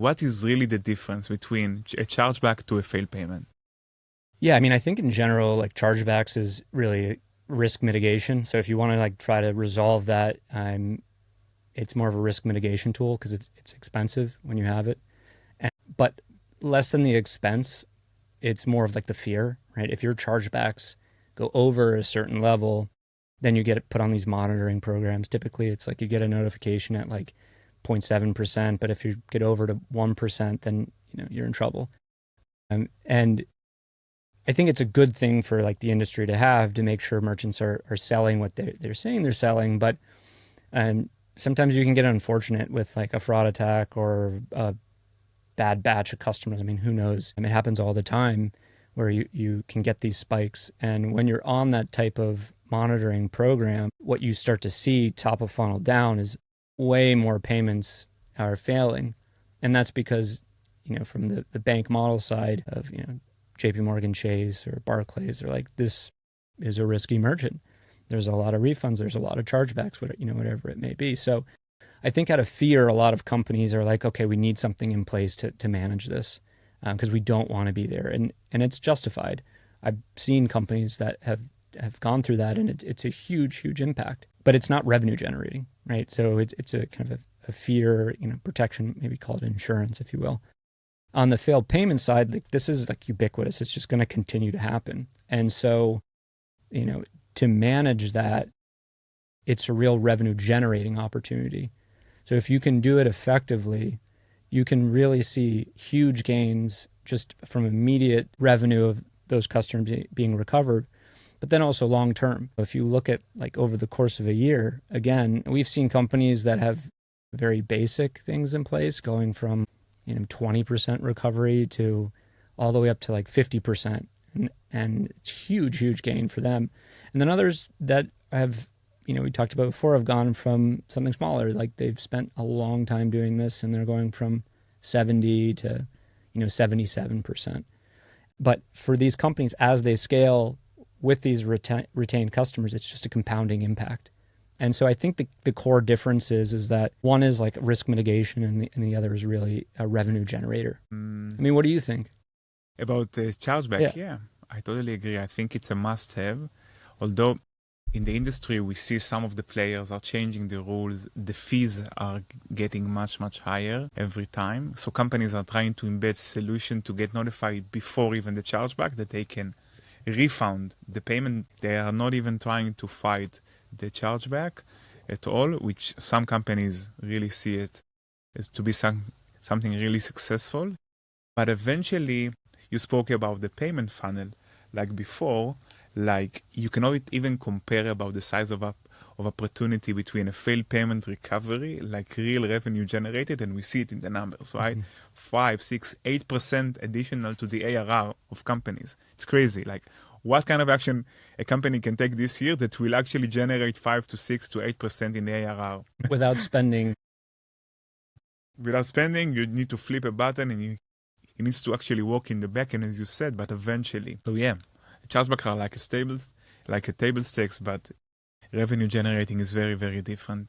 What is really the difference between a chargeback to a failed payment? Yeah, I mean, I think in general, like chargebacks is really risk mitigation. So if you want to like try to resolve that, it's more of a risk mitigation tool because it's expensive when you have it. But less than the expense, it's more of like the fear, right? If your chargebacks go over a certain level, then you get it put on these monitoring programs. Typically, it's like you get a notification at like 0.7%, but if you get over to 1%, then you're in trouble. And I think it's a good thing for like the industry to have to make sure merchants are selling what they're saying they're selling. But sometimes you can get unfortunate with like a fraud attack or a bad batch of customers. I mean, who knows? I mean, it happens all the time where you can get these spikes. And when you're on that type of monitoring program, what you start to see top of funnel down is way more payments are failing. And that's because, from the bank model side of, JP Morgan Chase or Barclays, they're like, this is a risky merchant. There's a lot of refunds. There's a lot of chargebacks, whatever it may be. So I think out of fear, a lot of companies are like, okay, we need something in place to manage this because we don't want to be there. And it's justified. I've seen companies that have gone through that, and it's a huge impact. But it's not revenue generating, right? So it's a kind of a fear, protection, maybe call it insurance, if you will. On the failed payment side, like this is like ubiquitous. It's just going to continue to happen. And so, to manage that, it's a real revenue generating opportunity. So if you can do it effectively, you can really see huge gains just from immediate revenue of those customers being recovered, but then also long term. If you look at like over the course of a year, again, we've seen companies that have very basic things in place going from 20% recovery to all the way up to like 50%. And it's huge gain for them. And then others that have, we talked about before, have gone from something smaller. Like they've spent a long time doing this and they're going from 70 to, 77%. But for these companies, as they scale with these retained customers, it's just a compounding impact. And so I think the core difference is that one is like risk mitigation and the other is really a revenue generator. I mean, what do you think? About the chargeback, yeah, I totally agree. I think it's a must-have. Although in the industry, we see some of the players are changing the rules. The fees are getting much higher every time. So companies are trying to embed solution to get notified before even the chargeback that they can refund the payment. They are not even trying to fight the chargeback at all, which some companies really see it as to be something really successful. But eventually, you spoke about the payment funnel, like before, like you cannot even compare about the size of opportunity between a failed payment recovery, like real revenue generated, and we see it in the numbers, right? 5, 6, 8% additional to the ARR of companies. It's crazy. Like what kind of action a company can take this year that will actually generate 5 to 6 to 8% in the ARR? Without spending. Without spending, you need to flip a button and it needs to actually work in the back end, as you said, but eventually. So yeah, chargebacks are like a table stakes, but revenue generating is very different.